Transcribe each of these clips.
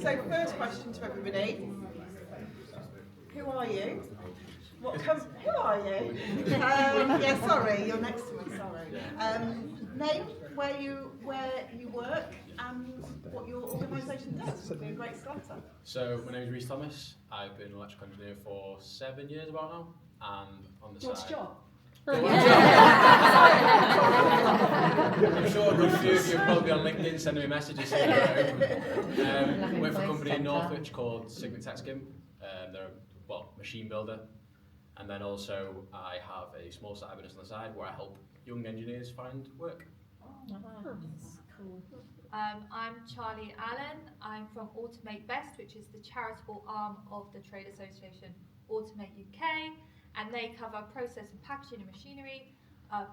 So first question to everybody. Who are you? Who are you? Yeah, sorry, you're next to me, sorry. Name, where you work and what your organisation does would be a great starter. So my name is Rees Thomas. I've been an electrical engineer for 7 years about now, and on the What's side. job? I'm sure a good few of you are probably on LinkedIn sending me messages saying I work for a company in Northwich called Signet Texkim. They're a machine builder, and then also I have a small side business on the side where I help young engineers find work. Cool. I'm Charlie Allen. I'm from Automate Best, which is the charitable arm of the trade association Automate UK, and they cover process and packaging and machinery,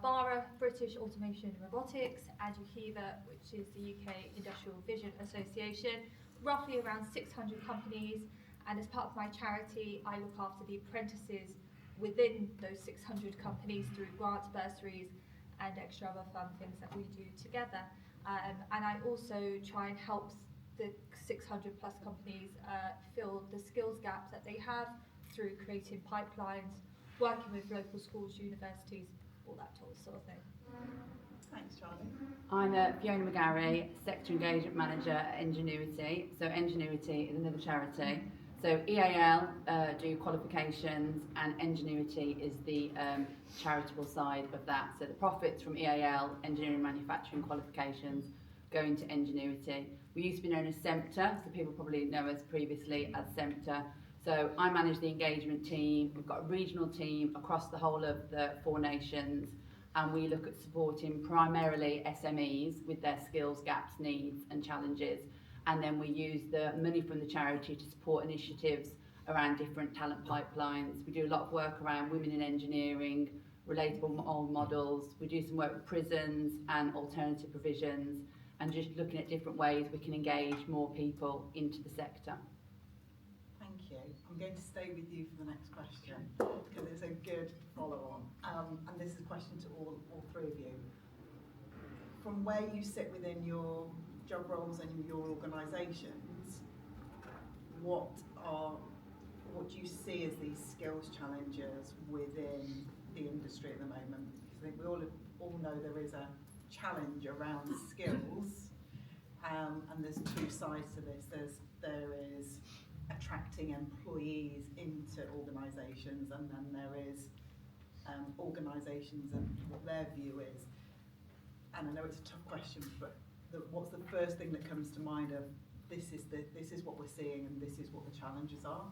BARA, British Automation and Robotics, and UHEVA, which is the UK Industrial Vision Association, roughly around 600 companies. And as part of my charity, I look after the apprentices within those 600 companies through grants, bursaries, and extra other fun things that we do together. And I also try and help the 600 plus companies fill the skills gaps that they have through creating pipelines, working with local schools, universities, all that sort of thing. Thanks, Charlie. I'm Fiona McGarry, Sector Engagement Manager at Enginuity. So Enginuity is another charity. So EAL do qualifications, and Enginuity is the charitable side of that. So the profits from EAL, engineering manufacturing qualifications, go into Enginuity. We used to be known as SEMTA, so people probably know us previously as SEMTA. So I manage the engagement team. We've got a regional team across the whole of the 4 nations, and we look at supporting primarily SMEs with their skills gaps, needs and challenges. And then we use the money from the charity to support initiatives around different talent pipelines. We do a lot of work around women in engineering, relatable role models. We do some work with prisons and alternative provisions, and just looking at different ways we can engage more people into the sector. Thank you. I'm going to stay with you for the next question because it's a good follow-on. And this is a question to all 3 of you. From where you sit within your job roles and your organisations, what do you see as these skills challenges within the industry at the moment? Because I think we all know there is a challenge around skills, and there's 2 sides to this. There is attracting employees into organisations, and then there is organisations and what their view is. And I know it's a tough question, but what's the first thing that comes to mind of this is what we're seeing and this is what the challenges are?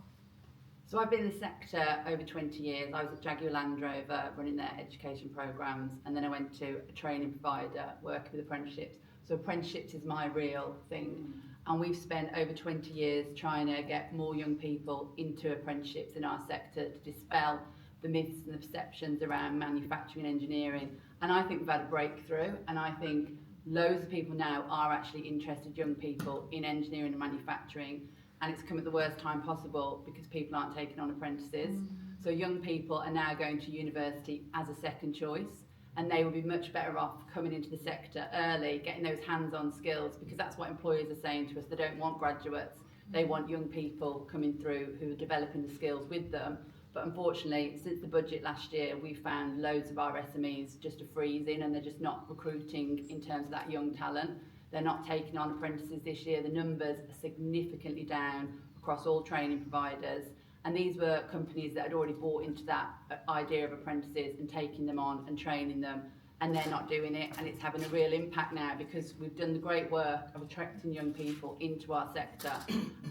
So I've been in the sector over 20 years. I was at Jaguar Land Rover running their education programmes, and then I went to a training provider working with apprenticeships. So apprenticeships is my real thing. And we've spent over 20 years trying to get more young people into apprenticeships in our sector to dispel the myths and the perceptions around manufacturing and engineering. And I think we've had a breakthrough, and I think loads of people now are actually interested, young people, in engineering and manufacturing, and it's come at the worst time possible because people aren't taking on apprentices. So young people are now going to university as a second choice, and they will be much better off coming into the sector early, getting those hands-on skills, because that's what employers are saying to us. They don't want graduates, they want young people coming through who are developing the skills with them. But unfortunately, since the budget last year, we found loads of our SMEs just are freezing, and they're just not recruiting in terms of that young talent. They're not taking on apprentices this year. The numbers are significantly down across all training providers. And these were companies that had already bought into that idea of apprentices and taking them on and training them, and they're not doing it. And it's having a real impact now because we've done the great work of attracting young people into our sector,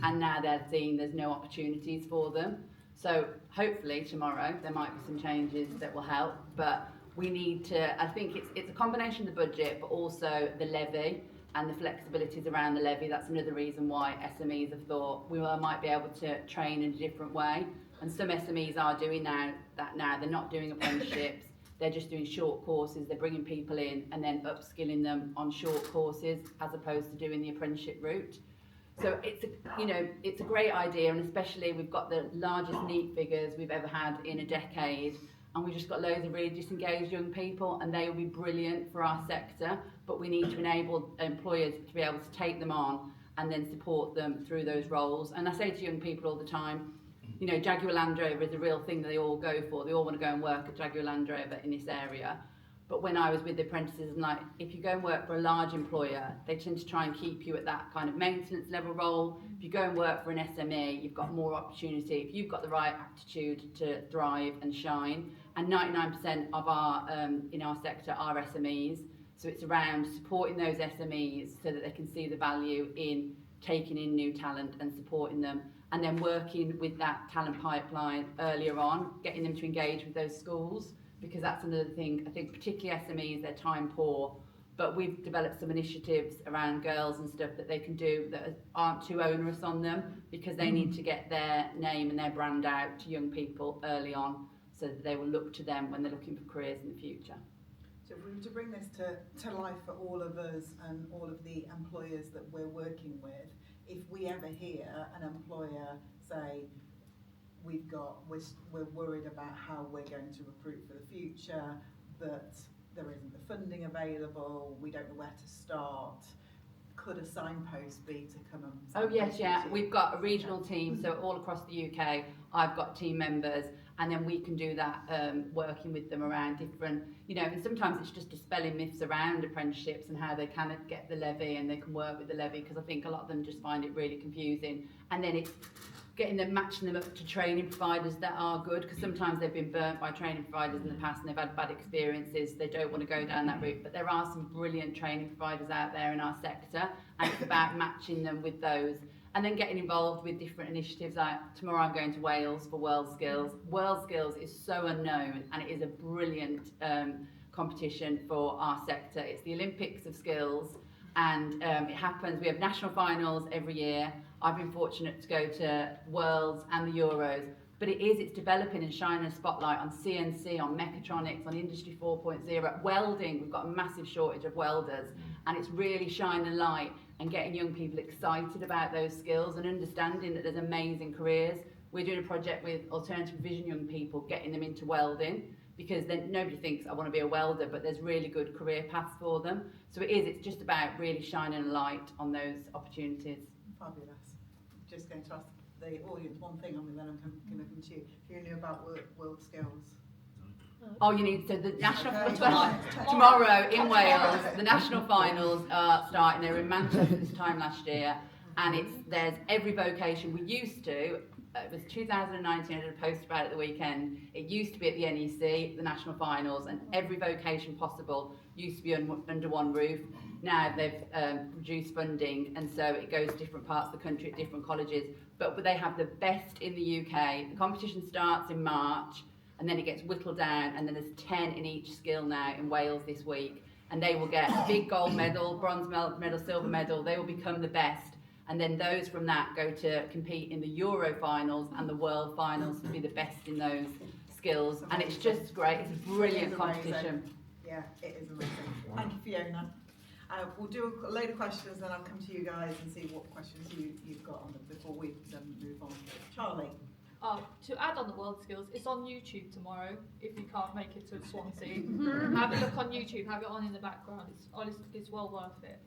and now they're seeing there's no opportunities for them. So hopefully tomorrow there might be some changes that will help, but we need to, I think it's a combination of the budget, but also the levy and the flexibilities around the levy. That's another reason why SMEs have thought we might be able to train in a different way. And some SMEs are doing that now. They're not doing apprenticeships, they're just doing short courses. They're bringing people in and then upskilling them on short courses as opposed to doing the apprenticeship route. So it's a great idea, and especially we've got the largest NEET figures we've ever had in a decade, and we've just got loads of really disengaged young people, and they will be brilliant for our sector, but we need to enable employers to be able to take them on and then support them through those roles. And I say to young people all the time, you know, Jaguar Land Rover is a real thing that they all go for. They all want to go and work at Jaguar Land Rover in this area. But when I was with the apprentices, I'm like, if you go and work for a large employer, they tend to try and keep you at that kind of maintenance level role. If you go and work for an SME, you've got more opportunity. If you've got the right aptitude to thrive and shine, and 99% of our in our sector are SMEs, so it's around supporting those SMEs so that they can see the value in taking in new talent and supporting them, and then working with that talent pipeline earlier on, getting them to engage with those schools, because that's another thing. I think particularly SMEs, they're time poor, but we've developed some initiatives around girls and stuff that they can do that aren't too onerous on them, because they need to get their name and their brand out to young people early on, so that they will look to them when they're looking for careers in the future. So if we were to bring this to life for all of us and all of the employers that we're working with, if we ever hear an employer say, we're worried about how we're going to recruit for the future, but there isn't the funding available, we don't know where to start, could a signpost be to come and... Oh yes, yeah, we've got a regional team, so all across the UK, I've got team members, and then we can do that, working with them around different, you know, and sometimes it's just dispelling myths around apprenticeships and how they can get the levy and they can work with the levy, because I think a lot of them just find it really confusing. And then it's getting them, matching them up to training providers that are good, because sometimes they've been burnt by training providers in the past and they've had bad experiences, they don't want to go down that route. But there are some brilliant training providers out there in our sector, and it's about matching them with those. And then getting involved with different initiatives, like tomorrow I'm going to Wales for World Skills. World Skills is so unknown, and it is a brilliant competition for our sector. It's the Olympics of skills, and it happens, we have national finals every year. I've been fortunate to go to Worlds and the Euros, but it's developing and shining a spotlight on CNC, on mechatronics, on Industry 4.0, welding. We've got a massive shortage of welders, and it's really shining a light and getting young people excited about those skills and understanding that there's amazing careers. We're doing a project with alternative vision young people, getting them into welding, because then nobody thinks I want to be a welder, but there's really good career paths for them. So it's just about really shining a light on those opportunities. Fabulous. Just going to ask the audience one thing, and then I'm going to come to you. If you knew about World Skills. Oh, you need, so the national, tomorrow in Wales, the national finals are starting. They were in Manchester this time last year, and there's every vocation. We used to, it was 2019, I did a post about it at the weekend. It used to be at the NEC, the national finals, and every vocation possible used to be under one roof. Now they've reduced funding, and so it goes to different parts of the country at different colleges, but they have the best in the UK. The competition starts in March, and then it gets whittled down, and then there's 10 in each skill now in Wales this week, and they will get a big gold medal, bronze medal, silver medal. They will become the best, and then those from that go to compete in the Euro finals and the World finals to be the best in those skills. And it's just great. It's a brilliant competition. Yeah, it is amazing. Thank you, Fiona. We'll do a load of questions, then I'll come to you guys and see what questions you've got on them before we move on. Charlie. To add on the World Skills, it's on YouTube tomorrow. If you can't make it to Swansea, have a look on YouTube. Have it on in the background. It's well worth it.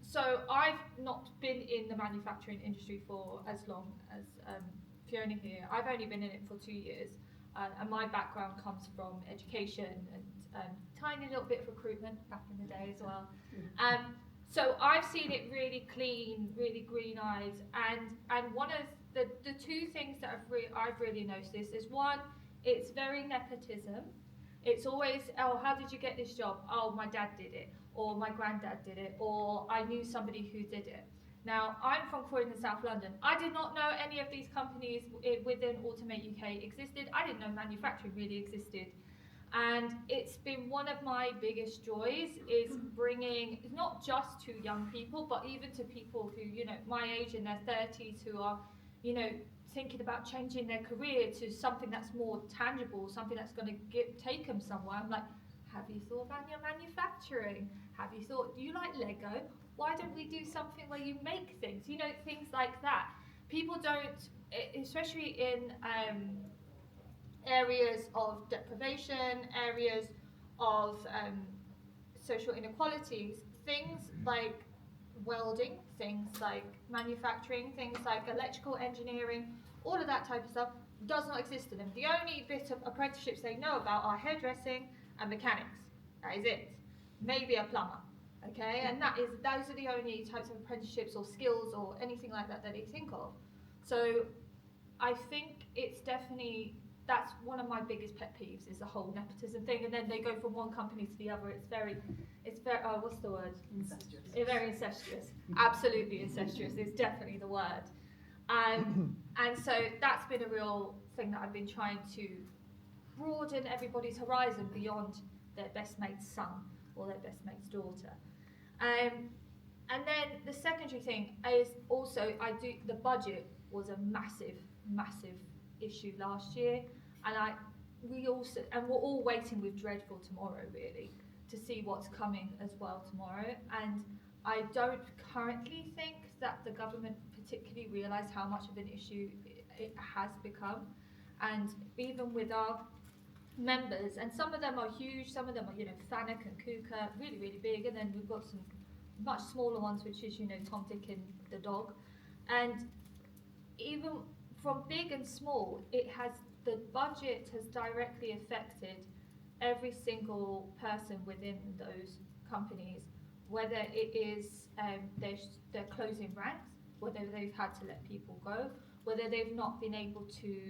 So I've not been in the manufacturing industry for as long as Fiona here. I've only been in it for 2 years, and my background comes from education and tiny little bit of recruitment back in the day as well. So I've seen it really clean, really green eyes, and one of the two things that I've really noticed is one, it's very nepotism. It's always, oh, how did you get this job? Oh, my dad did it, or my granddad did it, or I knew somebody who did it. Now, I'm from Croydon, South London. I did not know any of these companies within Automate UK existed. I didn't know manufacturing really existed. And it's been one of my biggest joys is bringing, not just to young people, but even to people who, you know, my age in their 30s who are, you know, thinking about changing their career to something that's more tangible, something that's going to take them somewhere. I'm like, have you thought about your manufacturing? Have you thought, do you like Lego? Why don't we do something where you make things? You know, things like that. People don't, especially in areas of deprivation, areas of social inequalities, things like welding, things like manufacturing, things like electrical engineering, all of that type of stuff does not exist to them. The only bit of apprenticeships they know about are hairdressing and mechanics. That is it. Maybe a plumber. Okay, and those are the only types of apprenticeships or skills or anything like that that they think of. So I think it's definitely, that's one of my biggest pet peeves, is the whole nepotism thing, and then they go from one company to the other. It's very, what's the word? Incestuous. It's very incestuous. Absolutely incestuous is definitely the word. And so that's been a real thing that I've been trying to broaden everybody's horizon beyond their best mate's son or their best mate's daughter. And then the secondary thing is also, the budget was a massive issue last year, and we're all waiting with dreadful tomorrow, really, to see what's coming as well tomorrow. And I don't currently think that the government particularly realise how much of an issue it has become. And even with our members, and some of them are huge, some of them are, Thanet and Kuka, really, really big, and then we've got some much smaller ones, which is, Tom, Dick and the dog. And even from big and small, the budget has directly affected every single person within those companies, whether it is they're closing ranks, whether they've had to let people go, whether they've not been able to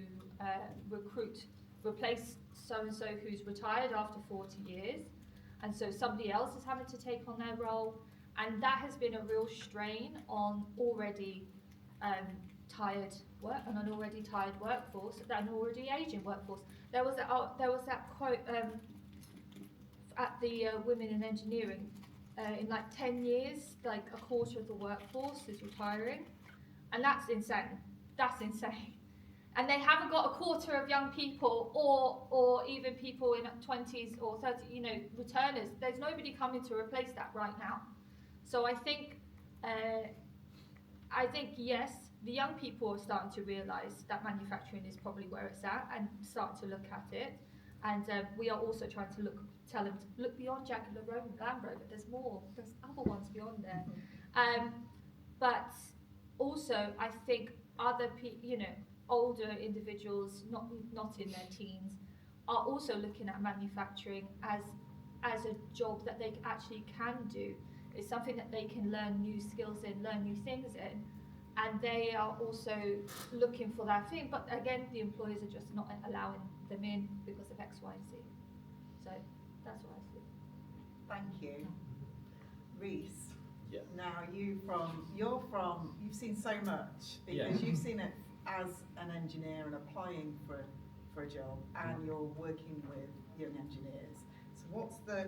replace so-and-so who's retired after 40 years, and so somebody else is having to take on their role, and that has been a real strain on already tired work, and an already tired workforce, an already aging workforce. There was that quote at the Women in Engineering, in like 10 years, like a quarter of the workforce is retiring, and that's insane. That's insane. And they haven't got a quarter of young people or even people in 20s or 30, returners. There's nobody coming to replace that right now. So I think yes, the young people are starting to realise that manufacturing is probably where it's at and start to look at it. And we are also trying to tell them to look beyond Jaguar Land Rover. There's more. There's other ones beyond there. But also, I think other older individuals, not in their teens, are also looking at manufacturing as a job that they actually can do. It's something that they can learn new skills in, learn new things in, and they are also looking for that thing. But again, the employers are just not allowing them in because of X, Y, and Z. So that's what I see. Thank you. Rees. Yeah. Now you've seen so much, because you've seen it as an engineer and applying for a job, and you're working with young engineers. So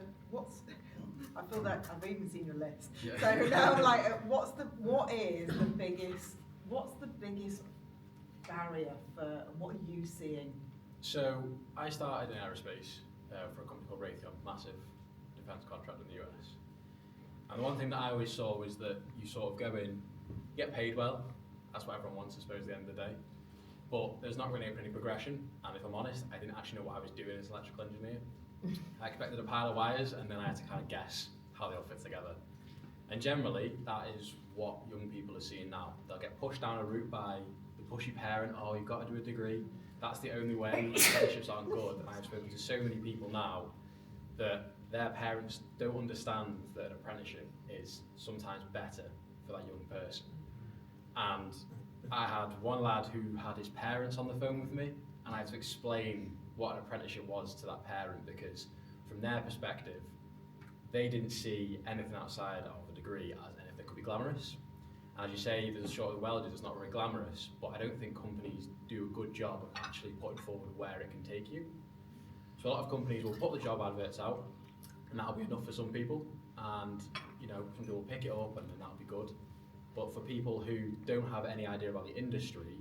I feel that I've even seen your list. Yeah. So now I'm like, what's the biggest barrier for, what are you seeing? So I started in aerospace for a company called Raytheon, massive defence contract in the US. And the one thing that I always saw was that you sort of go in, get paid well, that's what everyone wants, I suppose, at the end of the day. But there's not really any progression, and if I'm honest, I didn't actually know what I was doing as an electrical engineer. I expected a pile of wires, and then I had to kind of guess how they all fit together. And generally, that is what young people are seeing now. They'll get pushed down a route by the pushy parent, oh, you've got to do a degree, that's the only way, apprenticeships aren't good. And I've spoken to so many people now that their parents don't understand that an apprenticeship is sometimes better for that young person. And I had one lad who had his parents on the phone with me, and I had to explain what an apprenticeship was to that parent, because from their perspective, they didn't see anything outside of a degree as anything that could be glamorous. And as you say, there's a short of welders, it's not very glamorous, but I don't think companies do a good job of actually putting forward where it can take you. So a lot of companies will put the job adverts out, and that'll be enough for some people, and some people will pick it up and then that'll be good. But for people who don't have any idea about the industry,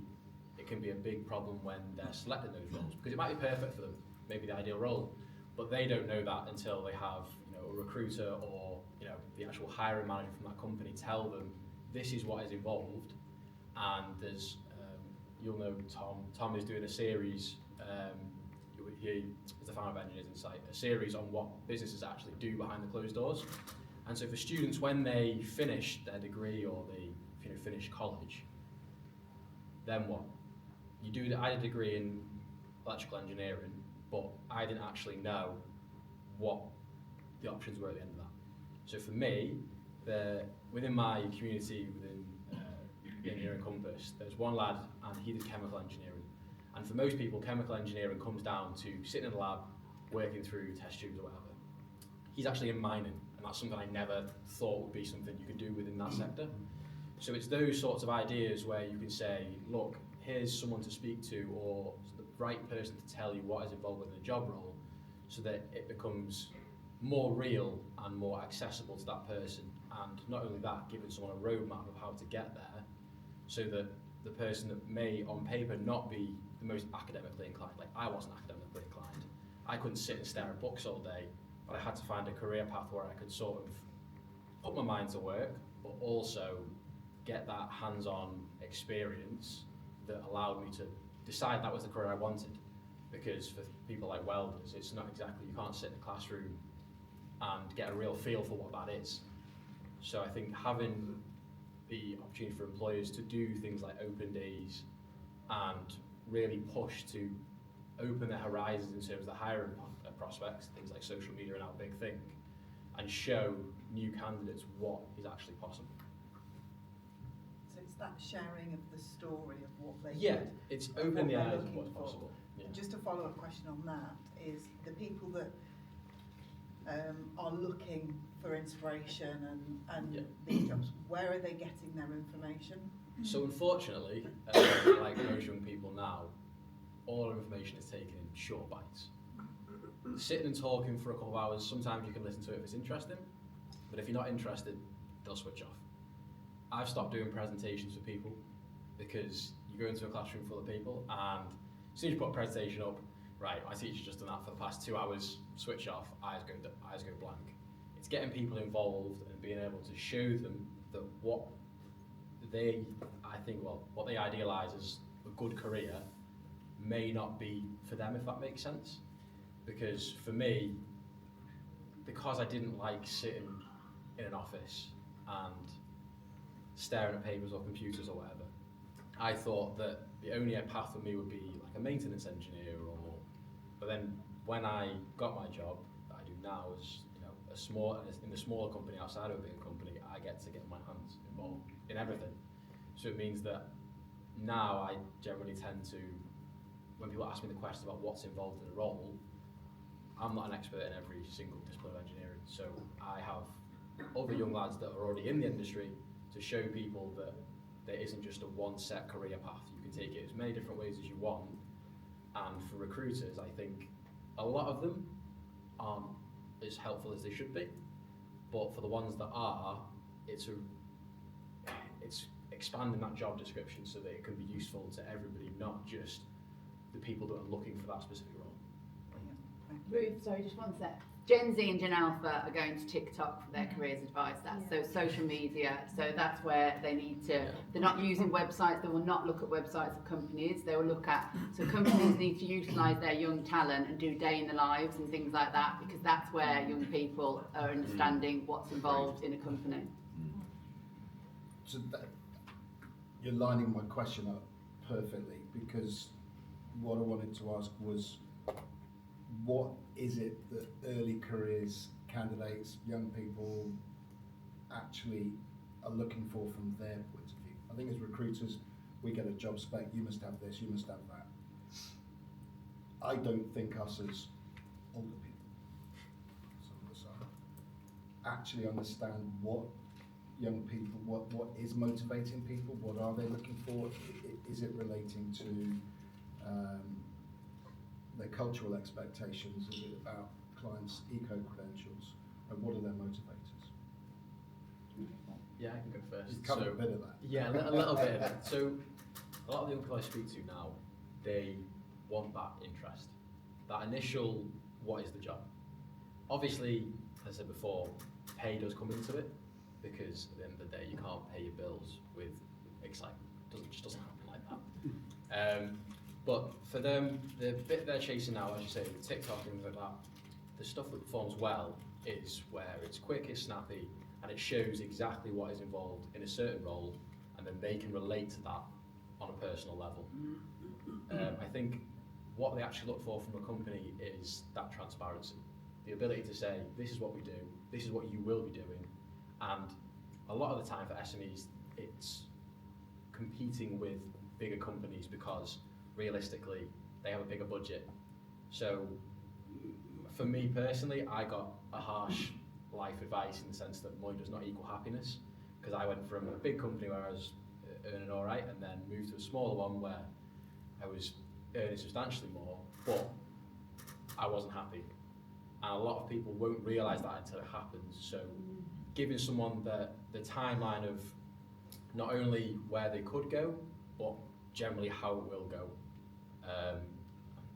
it can be a big problem when they're selecting those roles, because it might be perfect for them, maybe the ideal role, but they don't know that until they have a recruiter or the actual hiring manager from that company tell them this is what is involved. And there's you'll know Tom is doing a series, he is the founder of Engineers Insight, a series on what businesses actually do behind the closed doors. And so for students, when they finish their degree or they finish college, then what? I did a degree in electrical engineering, but I didn't actually know what the options were at the end of that. So for me, within my community, within the engineering compass, there's one lad and he did chemical engineering. And for most people, chemical engineering comes down to sitting in a lab, working through test tubes or whatever. He's actually in mining, and that's something I never thought would be something you could do within that sector. So it's those sorts of ideas where you can say, look, here's someone to speak to, or the right person to tell you what is involved within a job role, so that it becomes more real and more accessible to that person. And not only that, giving someone a roadmap of how to get there, so that the person that may on paper not be the most academically inclined, like I wasn't academically inclined, I couldn't sit and stare at books all day, but I had to find a career path where I could sort of put my mind to work, but also get that hands-on experience that allowed me to decide that was the career I wanted. Because for people like welders, it's not exactly, you can't sit in a classroom and get a real feel for what that is. So I think having the opportunity for employers to do things like open days and really push to open their horizons in terms of the hiring prospects, things like social media are now a big thing, and show new candidates what is actually possible. So it's that sharing of the story of what they it's opening the eyes of what's for. possible. Yeah. Just a follow-up question on that is the people that are looking for inspiration and these jobs, where are they getting their information? So unfortunately, like most young people now, all our information is taken in short bites. Sitting and talking for a couple of hours, sometimes you can listen to it if it's interesting, but if you're not interested, they'll switch off. I've stopped doing presentations for people because you go into a classroom full of people and as soon as you put a presentation up, right, my teacher's just done that for the past 2 hours, switch off, eyes go blank. It's getting people involved and being able to show them that what they idealise as a good career may not be for them, if that makes sense. Because for me, because I didn't like sitting in an office and staring at papers or computers or whatever, I thought that the only path for me would be like a maintenance engineer but then when I got my job that I do now as in a smaller company outside of a bigger company, I get to get my hands involved in everything. So it means that now I generally tend to, when people ask me the question about what's involved in a role, I'm not an expert in every single discipline of engineering. So I have other young lads that are already in the industry to show people that there isn't just a one set career path. You can take it as many different ways as you want. And for recruiters, I think a lot of them aren't as helpful as they should be. But for the ones that are, it's expanding that job description so that it can be useful to everybody, not just the people that are looking for that specific role. Ruth, sorry, just one sec. Gen Z and Gen Alpha are going to TikTok for their careers advice. So social media. So that's where they need to. They're not using websites. They will not look at websites of companies. They will look at. So companies need to utilise their young talent and do day in the lives and things like that, because that's where young people are understanding what's involved in a company. So you're lining my question up perfectly, because what I wanted to ask was, what is it that early careers candidates, young people, actually are looking for from their point of view? I think as recruiters, we get a job spec, you must have this, you must have that. I don't think us as older people, some of us are, actually understand what young people, what is motivating people, what are they looking for? Is it relating to their cultural expectations? Is it about clients' eco-credentials? And what are their motivators? Yeah, I can go first. You've covered a bit of that. Yeah, a little bit of it. So a lot of the young people I speak to now, they want that interest. That initial, what is the job? Obviously, as I said before, pay does come into it, because at the end of the day, you can't pay your bills with excitement. It just doesn't happen like that. But for them, the bit they're chasing now, as you say, with TikTok and things like that, the stuff that performs well is where it's quick, it's snappy, and it shows exactly what is involved in a certain role, and then they can relate to that on a personal level. I think what they actually look for from a company is that transparency, the ability to say, this is what we do, this is what you will be doing, and a lot of the time for SMEs, it's competing with bigger companies because realistically, they have a bigger budget. So for me personally, I got a harsh life advice in the sense that money does not equal happiness, because I went from a big company where I was earning all right and then moved to a smaller one where I was earning substantially more, but I wasn't happy. And a lot of people won't realise that until it happens. So giving someone the timeline of not only where they could go, but generally how it will go. I'm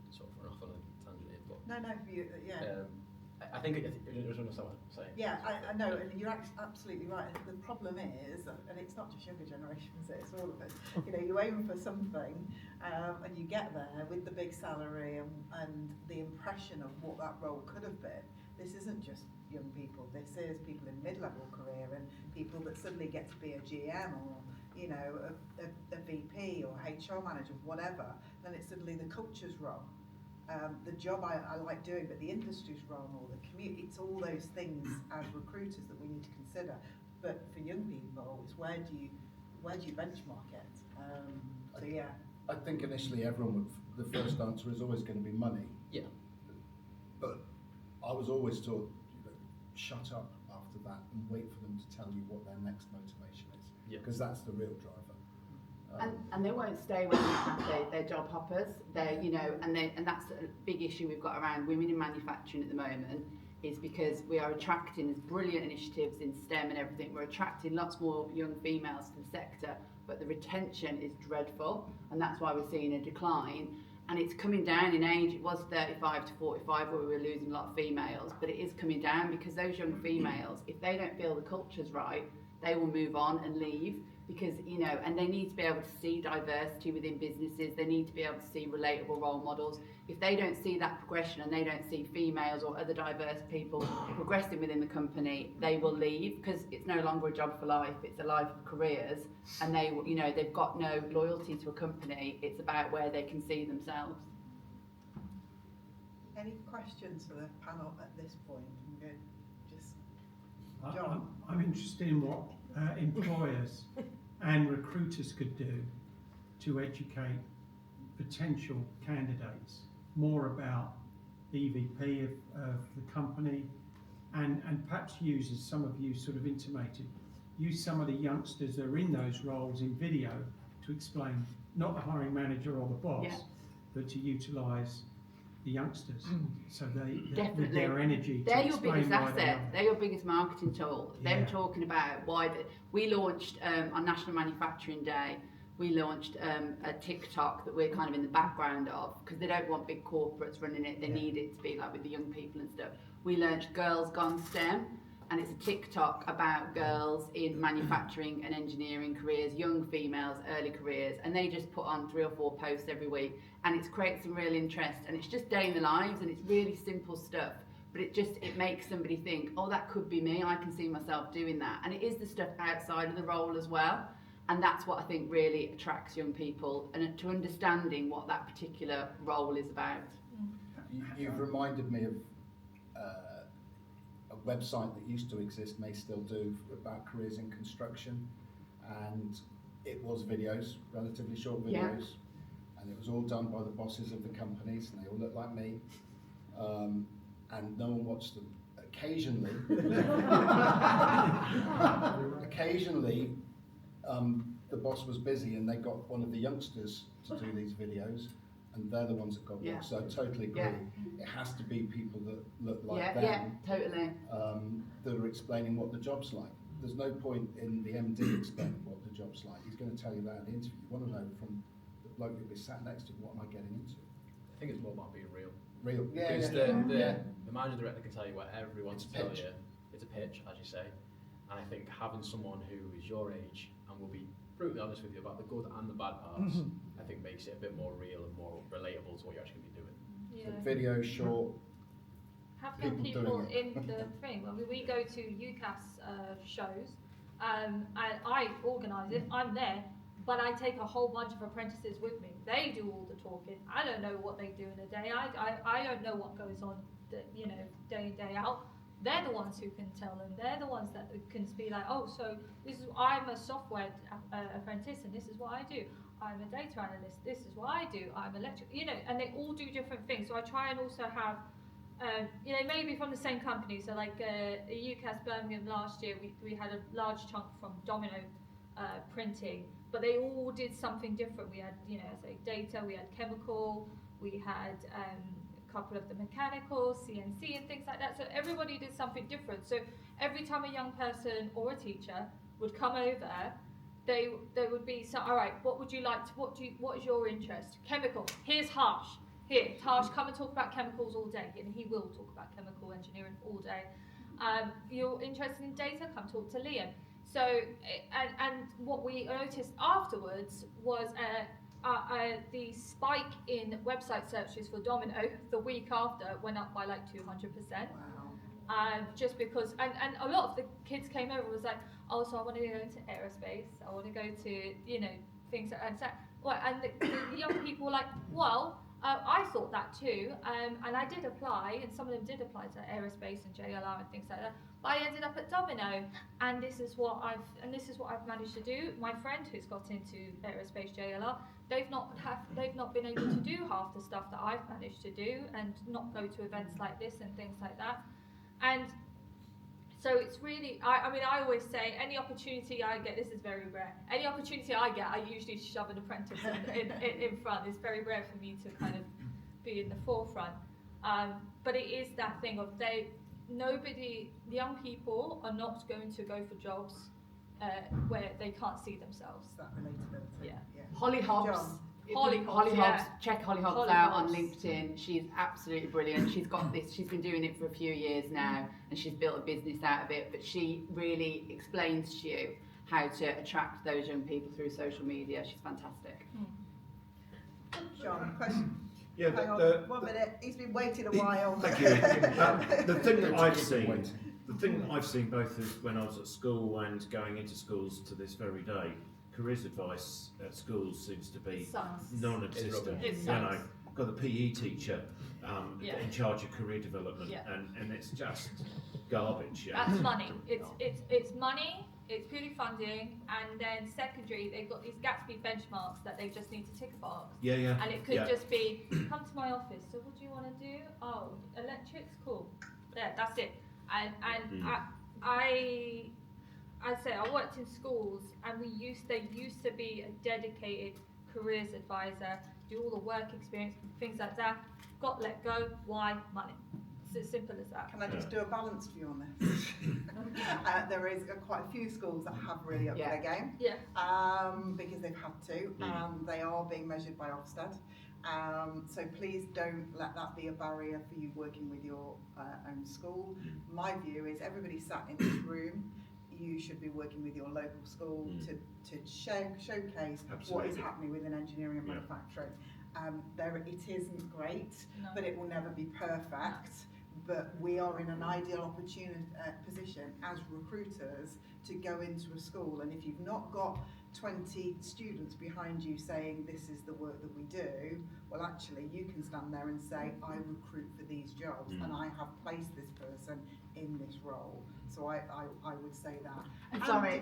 sort of run off on a tangent here, but No, yeah. I think it was understand what I'm saying. Yeah, I know, and you're absolutely right. And the problem is, and it's not just younger generations, it's all of us. You know, you aim for something, and you get there with the big salary and the impression of what that role could have been. This isn't just young people. This is people in mid-level career and people that suddenly get to be a GM or, you know, a VP or HR manager, whatever. Then it's suddenly the culture's wrong. The job I like doing, but the industry's wrong, or the commute, it's all those things as recruiters that we need to consider. But for young people, it's where do you benchmark it? So yeah. I think initially everyone would, the first answer is always going to be money. Yeah. But I was always taught, you know, shut up after that and wait for them to tell you what their next motivation is. Yeah. Because that's the real driver. And they won't stay when they're happy. They're job hoppers. They're, you know, and that's a big issue we've got around women in manufacturing at the moment, is because we are attracting, there's brilliant initiatives in STEM and everything, we're attracting lots more young females to the sector, but the retention is dreadful, and that's why we're seeing a decline. And it's coming down in age. It was 35 to 45 where we were losing a lot of females, but it is coming down because those young females, if they don't feel the culture's right, they will move on and leave. Because, you know, and they need to be able to see diversity within businesses, they need to be able to see relatable role models. If they don't see that progression and they don't see females or other diverse people progressing within the company, they will leave, because it's no longer a job for life, it's a life of careers, and they, you know, they've got no loyalty to a company. It's about where they can see themselves. Any questions for the panel at this point? I'm good. Just John. I'm interested in what employers and recruiters could do to educate potential candidates more about the EVP of the company, and perhaps use, as some of you sort of intimated, use some of the youngsters that are in those roles in video to explain, not the hiring manager or the boss, Yeah. but to utilise the youngsters, so they Definitely. with their energy to They're your explain biggest why they asset. are. They're your biggest marketing tool. Them Yeah. talking about why we launched on National Manufacturing Day. We launched a TikTok that we're kind of in the background of, because they don't want big corporates running it. They Yeah. need it to be like with the young people and stuff. We launched Girls Gone STEM, and it's a TikTok about girls in manufacturing and engineering careers, young females, early careers, and they just put on 3 or 4 posts every week, and it's created some real interest, and it's just day in the lives, and it's really simple stuff, but it makes somebody think, oh, that could be me, I can see myself doing that. And it is the stuff outside of the role as well, and that's what I think really attracts young people, and to understanding what that particular role is about. You've reminded me of a website that used to exist, may still do, about careers in construction, and it was videos, relatively short videos, Yeah. and it was all done by the bosses of the companies, and they all looked like me, and no one watched them. Occasionally, the boss was busy and they got one of the youngsters to do these videos, and they're the ones that got Yeah. watched. So I totally agree. Yeah. It has to be people that look like Yeah, them, yeah, totally. that are explaining what the job's like. There's no point in the MD explaining what the job's like. He's going to tell you that in the interview. You want to know from the bloke you'll be sat next to, what am I getting into? I think it's more about being real. Real. Yeah, Because yeah. the managing director can tell you whatever he wants It's to tell pitch. you. It's a pitch, as you say. And I think having someone who is your age and will be brutally honest with you about the good and the bad parts, I think makes it a bit more real and more relatable to what you're actually going to be doing. Yeah. Video, short, have young People people doing in the thing. I mean, we go to UCAS shows, and I organise it. I'm there, but I take a whole bunch of apprentices with me. They do all the talking. I don't know what they do in a day. I don't know what goes on, you know, day in, day out. They're the ones who can tell them. They're the ones that can be like, oh, so this is, I'm a software apprentice, and this is what I do. I'm a data analyst. This is what I do. I'm electric, you know, and they all do different things. So I try and also have, you know, maybe from the same company. So like UCAS Birmingham last year, we had a large chunk from Domino printing, but they all did something different. We had, you know, say data, we had chemical, we had a couple of the mechanical, CNC and things like that. So everybody did something different. So every time a young person or a teacher would come over, they would be, so, all right, what would you like to, what is your interest? Chemical, here's Harsh. Here, Harsh, come and talk about chemicals all day, and he will talk about chemical engineering all day. You're interested in data? Come talk to Liam. So, and what we noticed afterwards was the spike in website searches for Domino the week after went up by like 200%. Wow. Just because, and a lot of the kids came over and was like, oh, so I want to go into aerospace, I want to go to, you know, things like that. Well, and the young people were like, well, I thought that too, and I did apply, and some of them did apply to aerospace and JLR and things like that. But I ended up at Domino, and this is what I've managed to do. My friend who's got into aerospace JLR, they've not been able to do half the stuff that I've managed to do, and not go to events like this and things like that. And so it's really, I mean, I always say, any opportunity I get, this is very rare, any opportunity I get, I usually shove an apprentice in front. It's very rare for me to kind of be in the forefront. But it is that thing of young people are not going to go for jobs where they can't see themselves. It's that relatability. Yeah. Holly Hobbs. John. Holly Hobbs, yeah. check Holly Hobbs Holly out Hobbs. on LinkedIn. She's absolutely brilliant. She's got this, she's been doing it for a few years now, and she's built a business out of it, but she really explains to you how to attract those young people through social media. She's fantastic. John, question. Yeah, Hang on, 1 minute. He's been waiting a while. Thank you. The thing that I've Wait. seen both as when I was at school and going into schools to this very day, careers advice at schools seems to be Sucks. non-existent. It You sucks. know, got the PE teacher Yeah. in charge of career development, Yeah. and it's just garbage. Yeah. That's money. It's money. It's purely funding, and then secondary, they've got these Gatsby benchmarks that they just need to tick a box. Yeah. And it could yeah. just be, come to my office. So what do you want to do? Oh, electrics, cool. There, that's it. And I say I worked in schools, and there used to be a dedicated careers advisor, do all the work experience, things like that. Got let go. Why? Money. It's as simple as that. Can I just do a balance view on this? There is quite a few schools that have really upped their game. Yeah. Because they've had to, and they are being measured by Ofsted. So please don't let that be a barrier for you working with your own school. My view is everybody sat in this room, you should be working with your local school to showcase what is Absolutely. happening within engineering and Yeah. manufacturing. It isn't great, No. but it will never be perfect. But we are in an ideal position as recruiters to go into a school, and if you've not got 20 students behind you saying this is the work that we do, well actually you can stand there and say I recruit for these jobs and I have placed this person in this role. So I would say that. And sorry,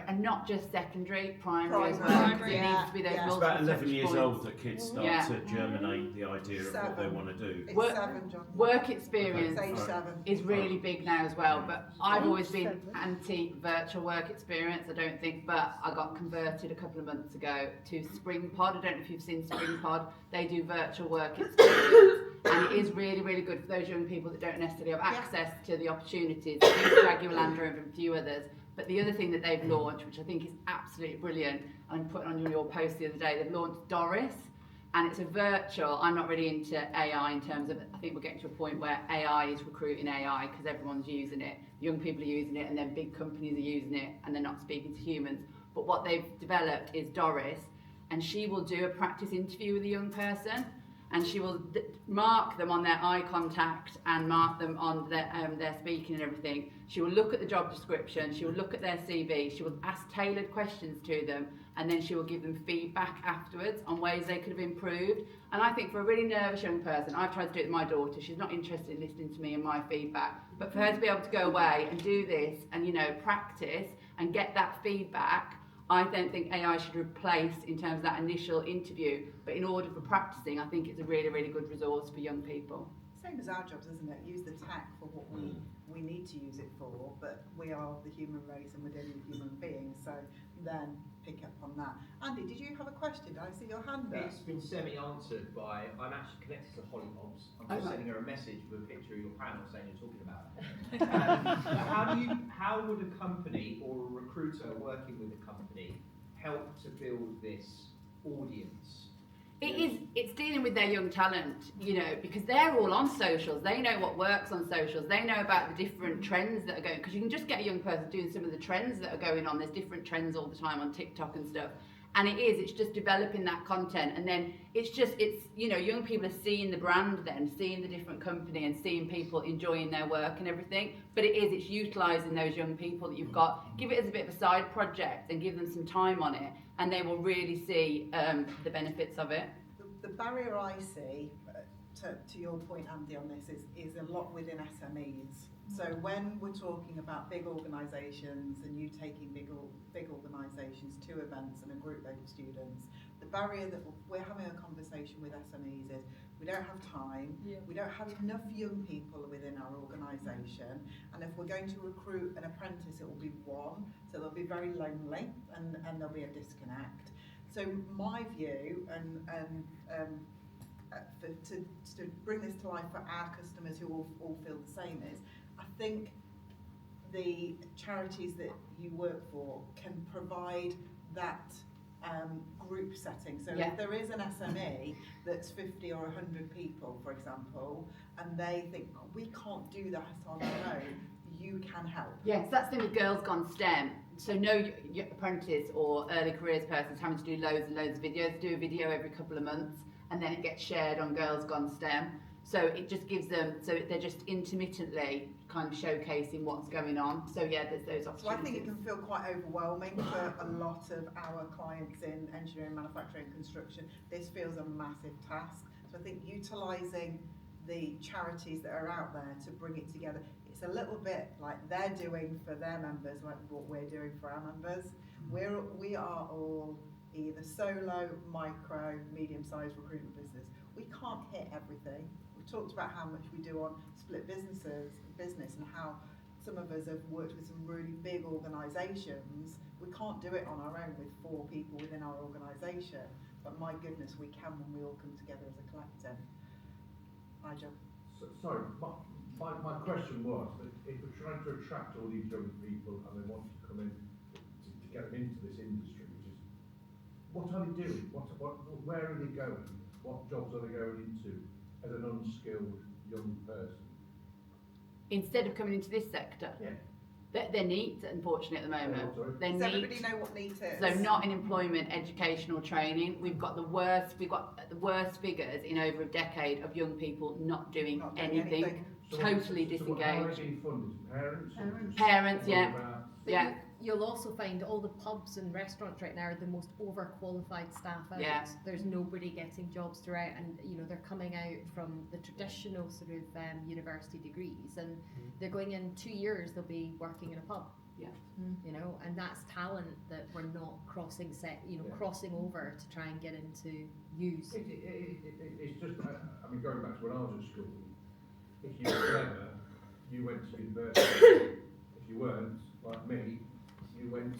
and not just secondary, primary as well. Primary, It needs to be those yeah. It's multiple about 11 touch years points. old that kids start Yeah. to germinate the idea of what they 7. want to do. It's Work- 7, John. Work experience It's age Right. 7. is really big now as well, but I've always been anti-virtual work experience, I don't think, but I got converted a couple of months ago to SpringPod. I don't know if you've seen SpringPod. They do virtual work experience, and it is really, really good for those young people that don't necessarily have access to the opportunities. Jaguar Land Rover and a few others. But the other thing that they've launched, which I think is absolutely brilliant, and I'm putting on your post the other day, they've launched Doris, and it's a virtual. I'm not really into AI in terms of, I think we're getting to a point where AI is recruiting AI because everyone's using it. Young people are using it, and then big companies are using it, and they're not speaking to humans. But what they've developed is Doris, and she will do a practice interview with a young person, and she will mark them on their eye contact and mark them on their speaking and everything. She will look at the job description, she will look at their CV, she will ask tailored questions to them, and then she will give them feedback afterwards on ways they could have improved. And I think for a really nervous young person, I've tried to do it with my daughter, she's not interested in listening to me and my feedback, but for her to be able to go away and do this and, you know, practice and get that feedback, I don't think AI should replace in terms of that initial interview, but in order for practicing, I think it's a really, really good resource for young people. Same as our jobs, isn't it? Use the tech for what we need to use it for, but we are the human race and we're dealing with human beings, so then pick up on that. Andy, did you have a question? Did I see your hand up? It's been semi-answered by, I'm actually connected to Hollypops. I'm just sending her a message with a picture of your panel saying you're talking about it. How would a company or a recruiter working with a company help to build this audience? It's dealing with their young talent, you know, because they're all on socials. They know what works on socials. They know about the different trends that are going, because you can just get a young person doing some of the trends that are going on. There's different trends all the time on TikTok and stuff. And it's just developing that content. And then it's you know, young people are seeing the brand then, seeing the different company and seeing people enjoying their work and everything. But it's utilising those young people that you've got. Give it as a bit of a side project and give them some time on it, and they will really see the benefits of it. The barrier I see, to your point, Andy, on this is a lot within SMEs. So when we're talking about big organisations and you taking big organisations to events and a group load of students, the barrier that we're having a conversation with SMEs is we don't have time, we don't have enough young people within our organisation, and if we're going to recruit an apprentice, it will be one, so they'll be very lonely and there'll be a disconnect. So my view, to bring this to life for our customers who all feel the same, is I think the charities that you work for can provide that group setting. So if there is an SME that's 50 or 100 people, for example, and they think, oh, we can't do that on our own, you can help. Yes, that's the thing with Girls Gone STEM. So no apprentice or early careers person's having to do loads and loads of videos, do a video every couple of months, and then it gets shared on Girls Gone STEM. So it just gives them, so they're just intermittently kind of showcasing what's going on. So yeah, there's those opportunities. So I think it can feel quite overwhelming for a lot of our clients in engineering, manufacturing, construction. This feels a massive task. So I think utilising the charities that are out there to bring it together, it's a little bit like they're doing for their members, like what we're doing for our members. We are all either solo, micro, medium-sized recruitment business. We can't hit everything. We've talked about how much we do on split business and how some of us have worked with some really big organisations. We can't do it on our own with 4 people within our organisation, but my goodness, we can when we all come together as a collective. Hi, John. Sorry, my question was that if we're trying to attract all these young people and they want to come in to get them into this industry, what are they doing? Where are they going? What jobs are they going into as an unskilled young person? Instead of coming into this sector, they're NEET, unfortunately, at the moment. They're Does everybody NEET. know what NEET is? So not in employment, educational training. We've got the worst figures in over a decade of young people not doing anything. Totally disengaged. So how are they being funded? Parents, yeah. But you'll also find all the pubs and restaurants right now are the most overqualified staff out. Yeah. There's nobody getting jobs throughout, and you know they're coming out from the traditional sort of university degrees, and they're going in 2 years. They'll be working in a pub. Yeah. You know, and that's talent that we're not crossing over to try and get into use. It's just, I mean, going back to when I was at school, if you were clever, you went to university. If you weren't, like me, you went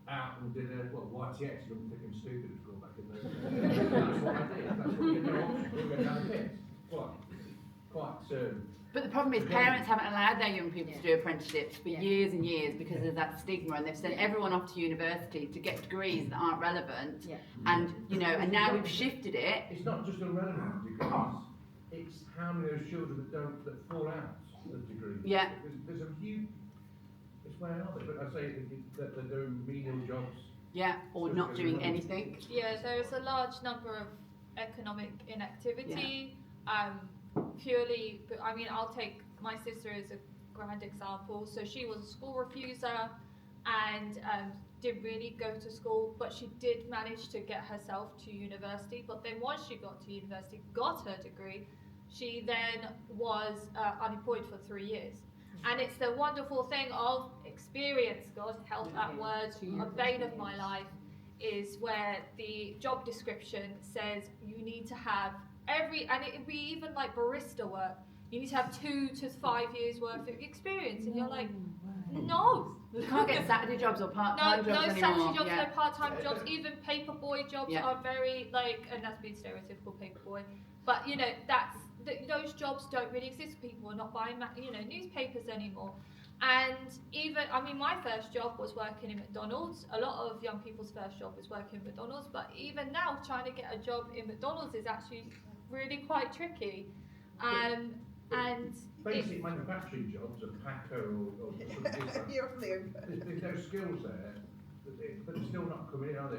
out and did YTX, young, thick and stupid at school back in those days. That's what I did. That's what you did. You went down the pit. Quite But the problem is parents haven't allowed their young people to do apprenticeships for years and years because of that stigma, and they've sent everyone off to university to get degrees that aren't relevant. And you know, and now we've shifted it. It's not just irrelevant degrees, it's how many of those children that fall out of degrees. Yeah. There's a huge, it's where are they? But I say that they're doing menial jobs. Yeah, or not doing anything. Yeah, there is a large number of economic inactivity, purely, I mean, I'll take my sister as a grand example. So she was a school refuser and didn't really go to school, but she did manage to get herself to university. But then once she got to university, got her degree, she then was unemployed for 3 years. And it's the wonderful thing of experience, God help that word, a bane of my life, is where the job description says you need to have and it would be even like barista work, you need to have 2 to 5 years worth of experience, and you're like, no. You can't get Saturday jobs or part-time jobs no anymore. Saturday jobs, no part-time jobs, even paperboy jobs are very, like, and that's being stereotypical paperboy, but you know, those jobs don't really exist. People are not buying, newspapers anymore. And even, I mean, my first job was working in McDonald's. A lot of young people's first job was working in McDonald's, but even now, trying to get a job in McDonald's is actually really quite tricky. And basic manufacturing jobs, a packer or there's no skills there, but they're still not coming in, are they?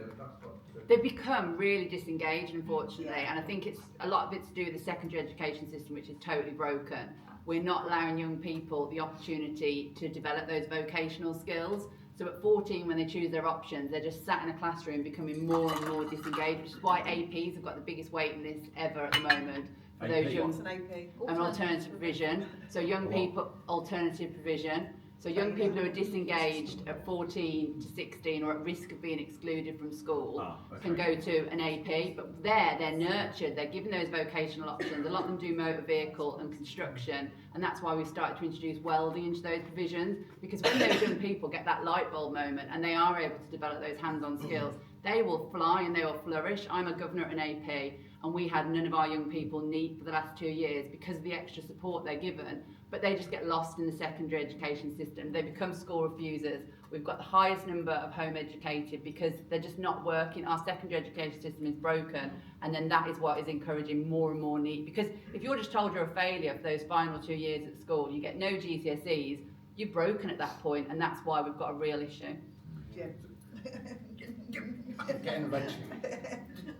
They've become really disengaged, unfortunately, and I think it's a lot of it to do with the secondary education system, which is totally broken. We're not allowing young people the opportunity to develop those vocational skills. So at 14, when they choose their options, they're just sat in a classroom becoming more and more disengaged, which is why APs have got the biggest waiting list ever at the moment. For those young, What's an AP? an alternative provision. So young people, alternative provision. So young people who are disengaged at 14 to 16 or at risk of being excluded from school can go to an AP, but they're nurtured, they're given those vocational options. A lot of them do motor vehicle and construction, and that's why we've started to introduce welding into those provisions, because when those young people get that light bulb moment and they are able to develop those hands-on skills, they will fly and they will flourish. I'm a governor at an AP, and we had none of our young people NEET for the last 2 years because of the extra support they're given, but they just get lost in the secondary education system. They become school refusers. We've got the highest number of home educated because they're just not working. Our secondary education system is broken, and then that is what is encouraging more and more NEET. Because if you're just told you're a failure for those final 2 years at school, you get no GCSEs, you're broken at that point, and that's why we've got a real issue. Yeah. Getting eventually.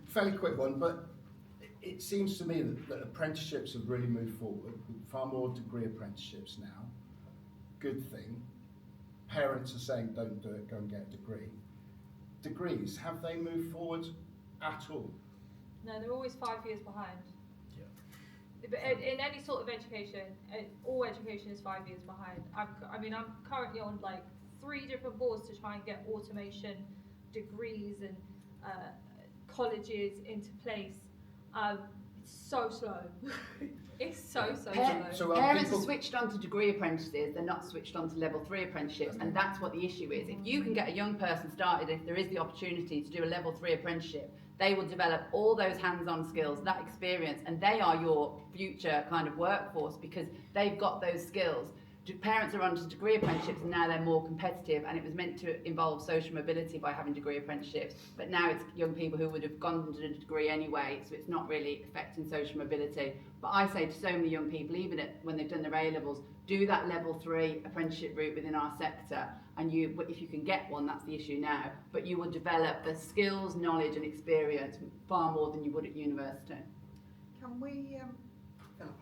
Fairly quick one, but it seems to me that apprenticeships have really moved forward, with far more degree apprenticeships now. Good thing. Parents are saying don't do it, go and get a degree. Degrees, have they moved forward at all? no, they're always 5 years behind. But in any sort of education, all education is 5 years behind. I'm currently on like 3 different boards to try and get automation degrees and colleges into place. It's so slow. It's so slow. So Parents are switched on to degree apprentices, they're not switched on to level 3 apprenticeships, and that's what the issue is. If you can get a young person started, if there is the opportunity to do a level 3 apprenticeship, they will develop all those hands-on skills, that experience, and they are your future kind of workforce because they've got those skills. Parents are on to degree apprenticeships and now they're more competitive, and it was meant to involve social mobility by having degree apprenticeships, but now it's young people who would have gone to a degree anyway, so it's not really affecting social mobility. But I say to so many young people, even when they've done their A-levels, do that level 3 apprenticeship route within our sector, and if you can get one, that's the issue now, but you will develop the skills, knowledge and experience far more than you would at university. Can we, Philippa?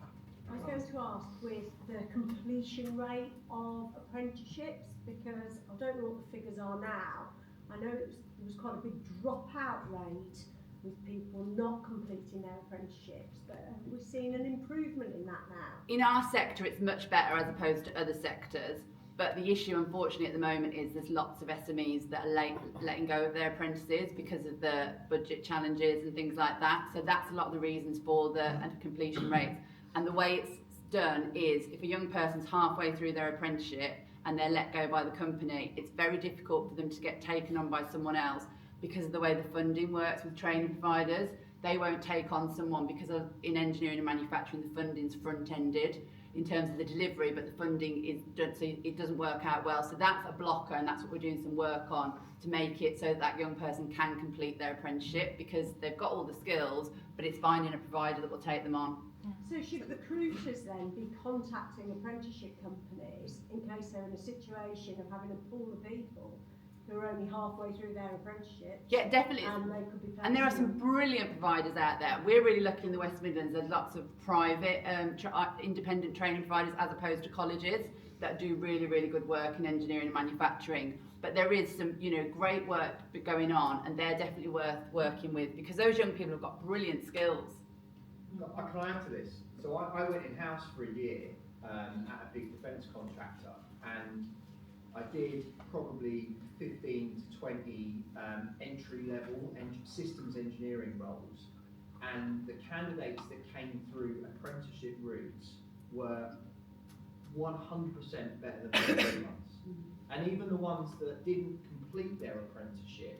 I was going to ask with the completion rate of apprenticeships, because I don't know what the figures are now. I know there was quite a big dropout rate with people not completing their apprenticeships, but we're seeing an improvement in that now. In our sector, it's much better as opposed to other sectors. But the issue, unfortunately, at the moment is there's lots of SMEs that are letting go of their apprentices because of the budget challenges and things like that. So that's a lot of the reasons for the completion rates. And the way it's done is if a young person's halfway through their apprenticeship and they're let go by the company, it's very difficult for them to get taken on by someone else because of the way the funding works with training providers. They won't take on someone because in engineering and manufacturing, the funding's front-ended in terms of the delivery, but the funding is done, so it doesn't work out well. So that's a blocker, and that's what we're doing some work on to make it so that young person can complete their apprenticeship because they've got all the skills, but it's finding a provider that will take them on. So should recruiters then be contacting apprenticeship companies in case they're in a situation of having a pool of people who are only halfway through their apprenticeship. Yeah, definitely. And they could be And there are some placing- brilliant providers out there. We're really lucky in the West Midlands. There's lots of private, independent training providers as opposed to colleges that do really, really good work in engineering and manufacturing. But there is some, great work going on, and they're definitely worth working with because those young people have got brilliant skills. Can I add to this? So I went in-house for a year at a big defence contractor, and I did probably 15 to 20 entry-level systems engineering roles, and the candidates that came through apprenticeship routes were 100% better than the degree ones. And even the ones that didn't complete their apprenticeship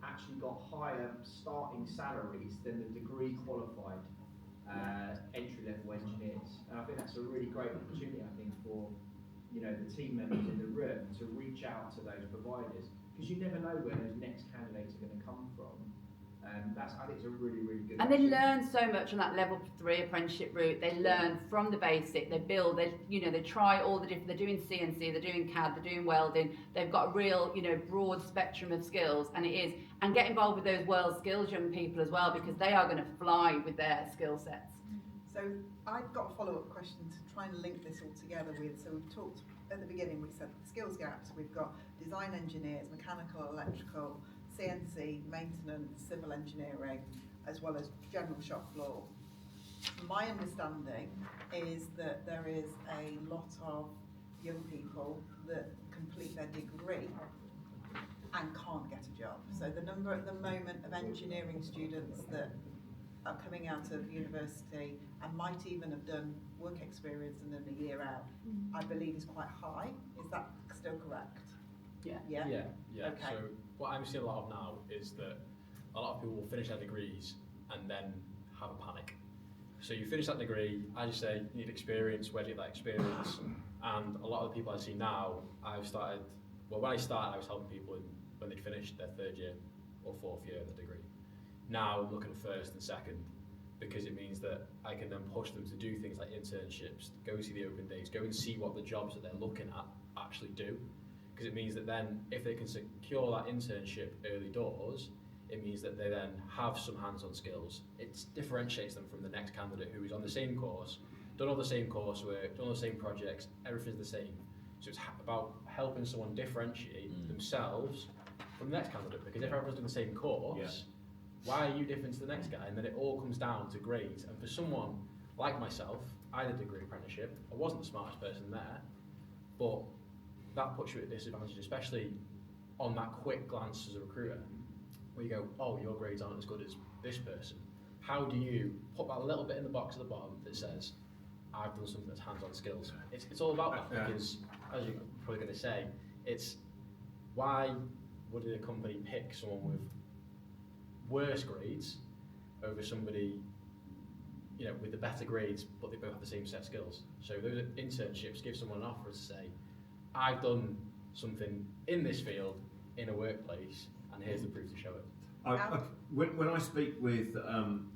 actually got higher starting salaries than the degree qualified entry-level engineers. And I think that's a really great opportunity, I think, for the team members in the room to reach out to those providers, because you never know where those next candidates are going to come from. I think it's a really, really good And they opportunity. learn so much on that level 3 apprenticeship route. They learn from the basic. They build. They try all the different. They're doing CNC. They're doing CAD. They're doing welding. They've got a real, broad spectrum of skills. And get involved with those world skills young people as well, because they are going to fly with their skill sets. So I've got a follow-up question to try and link this all together with, so we've talked at the beginning, we said the skills gaps, we've got design engineers, mechanical, electrical, CNC, maintenance, civil engineering, as well as general shop floor. My understanding is that there is a lot of young people that complete their degree and can't get a job. So the number at the moment of engineering students that are coming out of university and might even have done work experience and then a year out, I believe is quite high. Is that still correct? Yeah. Yeah? Yeah. Okay. So what I'm seeing a lot of now is that a lot of people will finish their degrees and then have a panic. So you finish that degree, as you say, you need experience, where do you get that experience? And a lot of the people I see now, when I started, I was helping people when they'd finished their 3rd year or 4th year of the degree. Now I'm looking at 1st and 2nd, because it means that I can then push them to do things like internships, go see the open days, go and see what the jobs that they're looking at actually do. Because it means that then, if they can secure that internship early doors, it means that they then have some hands-on skills. It differentiates them from the next candidate who is on the same course, done all the same coursework, done all the same projects, everything's the same. So it's about helping someone differentiate themselves from the next candidate, because if everyone's doing the same course, why are you different to the next guy? And then it all comes down to grades. And for someone like myself, I did a degree apprenticeship. I wasn't the smartest person there, but that puts you at a disadvantage, especially on that quick glance as a recruiter, where you go, oh, your grades aren't as good as this person. How do you put that little bit in the box at the bottom that says, I've done something that's hands-on skills? It's all about that, because, as you're probably going to say, it's why would a company pick someone with worse grades over somebody, with the better grades, but they both have the same set of skills? So those internships give someone an offer to say, I've done something in this field, in a workplace, and here's the proof to show it. When I speak with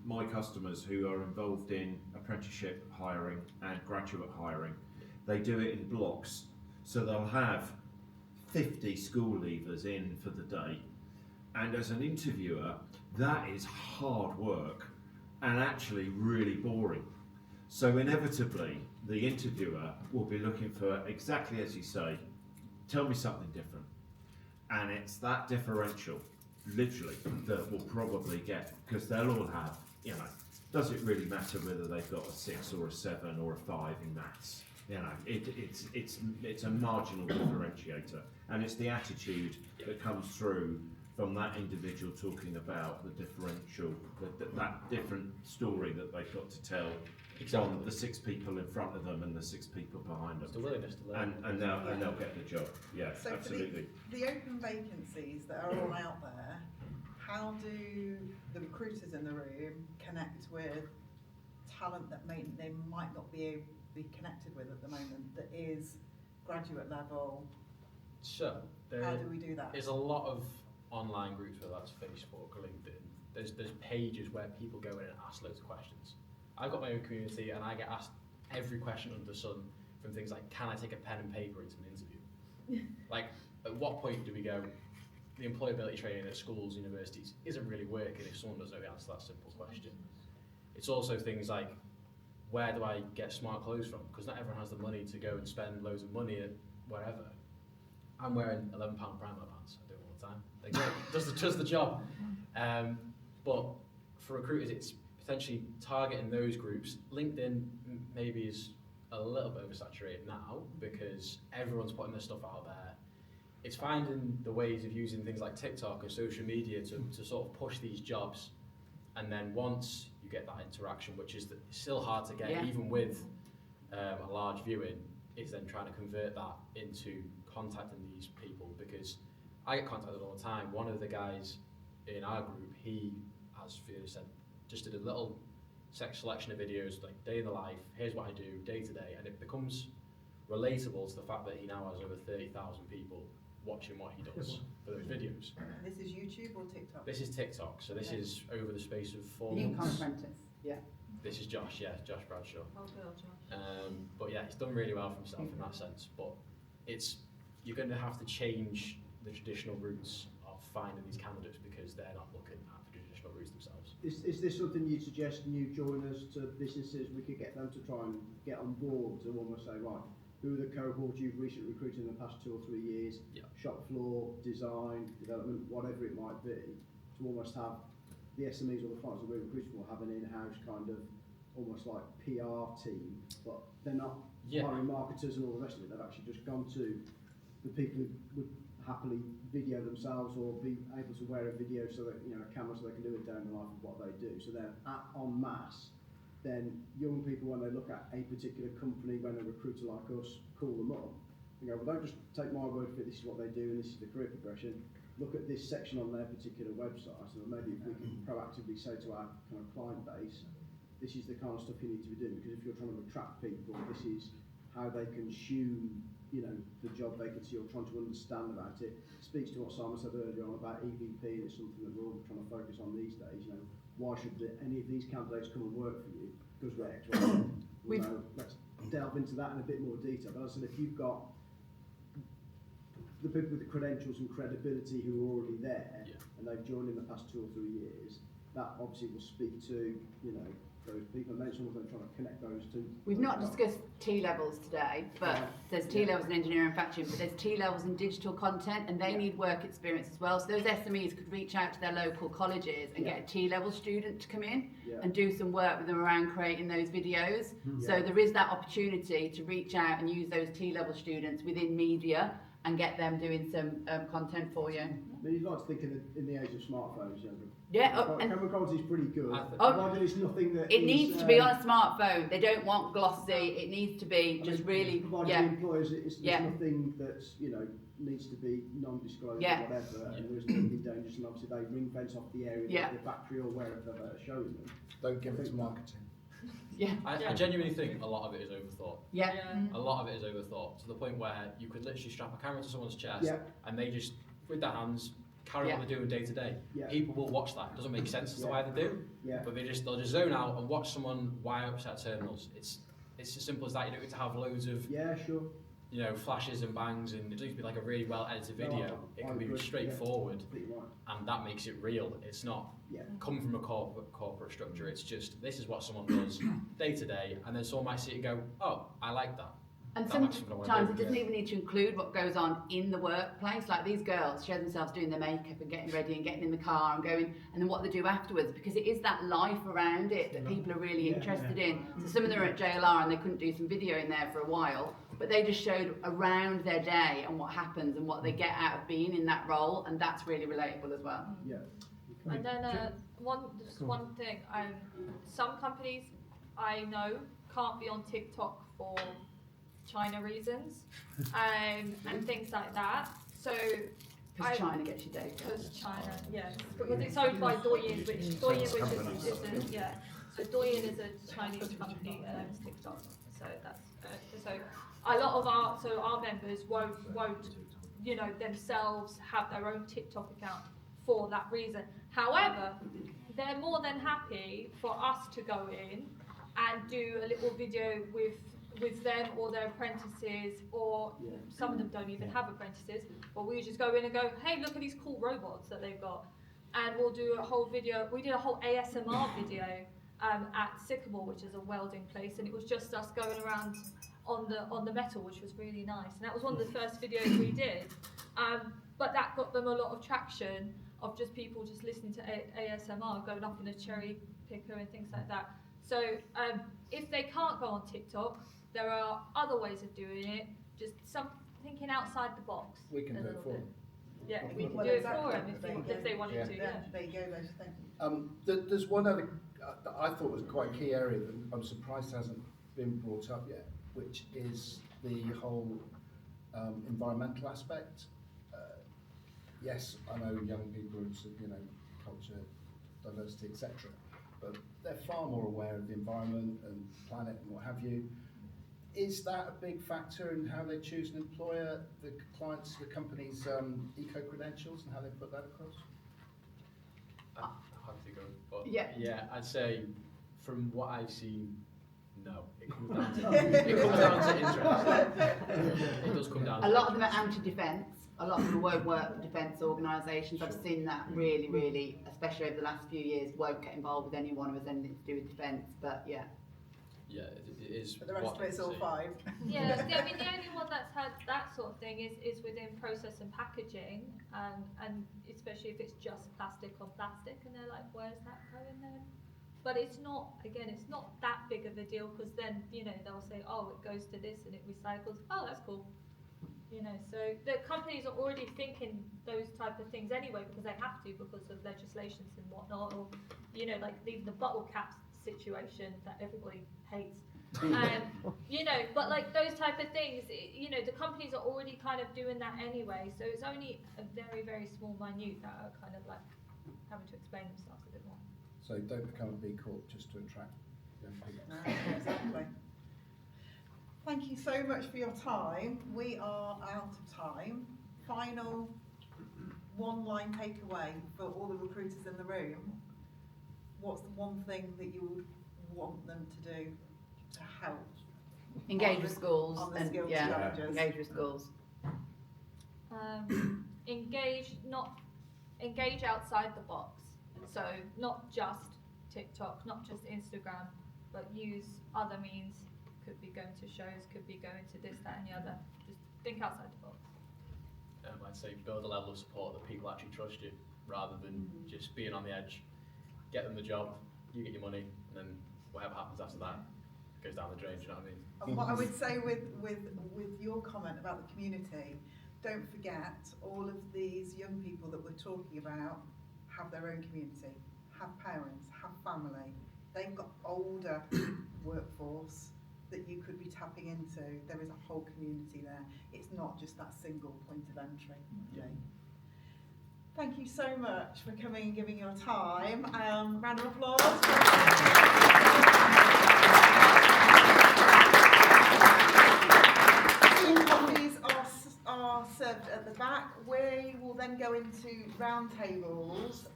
my customers who are involved in apprenticeship hiring and graduate hiring, they do it in blocks. So they'll have 50 school leavers in for the day, and as an interviewer, that is hard work and actually really boring. So inevitably, the interviewer will be looking for, exactly as you say, tell me something different. And it's that differential, literally, that will probably get, because they'll all have, does it really matter whether they've got a 6 or a 7 or a 5 in maths? It's a marginal differentiator, and it's the attitude that comes through from that individual talking about the differential, that different story that they've got to tell from the 6 people in front of them and the 6 people behind them. It's the willingness to learn. And they'll get the job. Yeah, So absolutely. for the open vacancies that are all out there, how do the recruiters in the room connect with talent that they might not be connected with at the moment, that is graduate level? So How do we do that? There's a lot of online groups, whether that's Facebook or LinkedIn. There's pages where people go in and ask loads of questions. I've got my own community, and I get asked every question under the sun, from things like, can I take a pen and paper into an interview? Like, at what point do we go, the employability training at schools, universities isn't really working if someone doesn't know the answer to that simple question. It's also things like, where do I get smart clothes from? Because not everyone has the money to go and spend loads of money at wherever. I'm wearing £11 Primark pants. I do it all the time. They're great. Does the job. But for recruiters, it's potentially targeting those groups. LinkedIn maybe is a little bit oversaturated now because everyone's putting their stuff out there. It's finding the ways of using things like TikTok or social media to sort of push these jobs, and then once you get that interaction, which is still hard to get even with a large viewing, is then trying to convert that into contacting these people, because I get contacted all the time. One of the guys in our group, he, as Fiona said, just did a little selection of videos, like day in the life, here's what I do, day to day, and it becomes relatable to the fact that he now has over 30,000 people watching what he does for those videos. This is YouTube or TikTok? This is TikTok, so this is over the space of 4 New months. apprentice. Yeah. This is Josh, Josh Bradshaw. Oh, good, Josh. But yeah, he's done really well for himself in that sense, but you're going to have to change the traditional routes of finding these candidates because they're not looking at the traditional routes themselves. Is this something you'd suggest new joiners to businesses, we could get them to try and get on board to almost say, right, who are the cohorts you've recently recruited in the past 2 or 3 years, shop floor, design, development, whatever it might be, to almost have the SMEs or the clients that we're recruiting for have an in-house kind of almost like PR team, but they're not hiring marketers and all the rest of it. They've actually just gone to the people who would happily video themselves or be able to wear a video so that, a camera, so they can do it down the life of what they do. So they're en masse. Then young people, when they look at a particular company, when a recruiter like us call them up, they go, well, don't just take my word for it, this is what they do and this is the career progression. Look at this section on their particular website, so maybe if we can proactively say to our kind of client base, this is the kind of stuff you need to be doing, because if you're trying to attract people, this is how they consume, the job vacancy, or trying to understand about it. It speaks to what Simon said earlier on about EVP, and it's something that we're all trying to focus on these days. Why should any of these candidates come and work for you? Because we're X, Y, Z. Let's delve into that in a bit more detail. But as I said, if you've got the people with the credentials and credibility who are already there, and they've joined in the past 2 or 3 years, that obviously will speak to, those people, and then someone's then trying to connect those two. We've not discussed T-levels today, but there's T-levels in engineering and factoring, but there's T-levels in digital content, and they need work experience as well. So those SMEs could reach out to their local colleges and get a T-level student to come in and do some work with them around creating those videos. So there is that opportunity to reach out and use those T-level students within media and get them doing some content for you. I mean, you'd like to think in the age of smartphones, and camera quality is pretty good. It's nothing that it needs to be on a smartphone. They don't want glossy. It needs to be just really. Provided the employers, it's nothing that's needs to be non-disclosed or whatever, and there's nothing dangerous. And obviously they ring fence off the area, like the factory or wherever they're showing them. Don't give it to marketing. I genuinely think a lot of it is overthought. A lot of it is overthought to the point where you could literally strap a camera to someone's chest and they just, with their hands, carry on what they're doing day to day. People will watch that. It doesn't make sense as to why they do, but they'll just zone out and watch someone wire up set terminals. It's as simple as that. You don't need to have loads of flashes and bangs, and it doesn't need to be like a really well edited video. It can be straightforward, and that makes it real. It's not come from a corporate structure. It's just, this is what someone does day to day, and then someone might see it and go, oh, I like that. And sometimes it doesn't even need to include what goes on in the workplace. Like these girls show themselves doing their makeup and getting ready and getting in the car and going, and then what they do afterwards, because it is that life around it that people are really interested in. So some of them are at JLR and they couldn't do some video in there for a while, but they just showed around their day and what happens and what they get out of being in that role, and that's really relatable as well. And then one thing, some companies I know can't be on TikTok for China reasons, and things like that. So because China gets your data. Because China, because it's owned by Douyin, which is So Douyin is a Chinese company and owns TikTok. So that's so a lot of our members won't themselves have their own TikTok account for that reason. However, they're more than happy for us to go in and do a little video with with them or their apprentices, or some of them don't even have apprentices, but we just go in and go, hey, look at these cool robots that they've got. And we'll do a whole video. We did a whole ASMR video at Sycamore, which is a welding place, and it was just us going around on the metal, which was really nice. And that was one of the first videos we did. But that got them a lot of traction of just people just listening to ASMR, going up in a cherry picker and things like that. So if they can't go on TikTok, there are other ways of doing it. Just thinking outside the box. We can do it for them. Yeah, we can do it for them if they wanted to. Yeah. There you go, those things. There's one other that I thought was quite a key area that I'm surprised hasn't been brought up yet, which is the whole environmental aspect. Yes, I know young people are, culture, diversity, etc. But they're far more aware of the environment and planet and what have you. Is that a big factor in how they choose an employer, the clients, the company's eco-credentials and how they put that across? Hard to go, but Yeah. I'd say from what I've seen, no. It comes down to interest. It does come down to A lot of them interest. are anti-defence. A lot of them won't work for defence organisations. I've seen that really, especially over the last few years, won't get involved with anyone who has anything to do with defence. But yeah. Yeah, it is. But the rest of it's all fine. Yeah, I mean, the only one that's had that sort of thing is within process and packaging, and especially if it's just plastic on plastic, and they're like, where's that going then? But it's not, again, it's not that big of a deal, because then, they'll say, oh, it goes to this and it recycles. Oh, that's cool. So the companies are already thinking those type of things anyway, because they have to, because of legislations and whatnot, or, like the bottle caps situation that everybody hates. But like those type of things, the companies are already kind of doing that anyway, so it's only a very, very small minute that are kind of like having to explain themselves a bit more. So don't become a B Corp just to attract young people. No, exactly. Thank you so much for your time. We are out of time. Final one-line takeaway for all the recruiters in the room. What's the one thing that you would want them to do to help? Engage with schools on the and skills yeah, challenges? engage with schools. Engage outside the box. So not just TikTok, not just Instagram, but use other means. Could be going to shows, could be going to this, that and the other. Just think outside the box. I'd say build a level of support that people actually trust you, rather than just being on the edge. Get them the job, you get your money, and then whatever happens after that goes down the drain, do you know what I mean? And what I would say with your comment about the community, don't forget all of these young people that we're talking about have their own community, have parents, have family. They've got older workforce that you could be tapping into. There is a whole community there. It's not just that single point of entry. Okay. Thank you so much for coming and giving your time. Round of applause. Coffees are served at the back. We will then go into roundtables.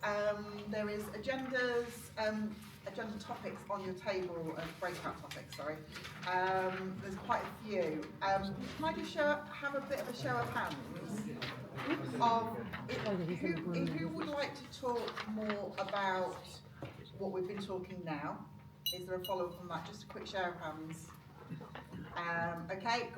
There is agenda topics on your table, breakout topics, sorry. There's quite a few. Can I just have a bit of a show of hands of who would like to talk more about what we've been talking now? Is there a follow-up on that? Just a quick show of hands. Okay.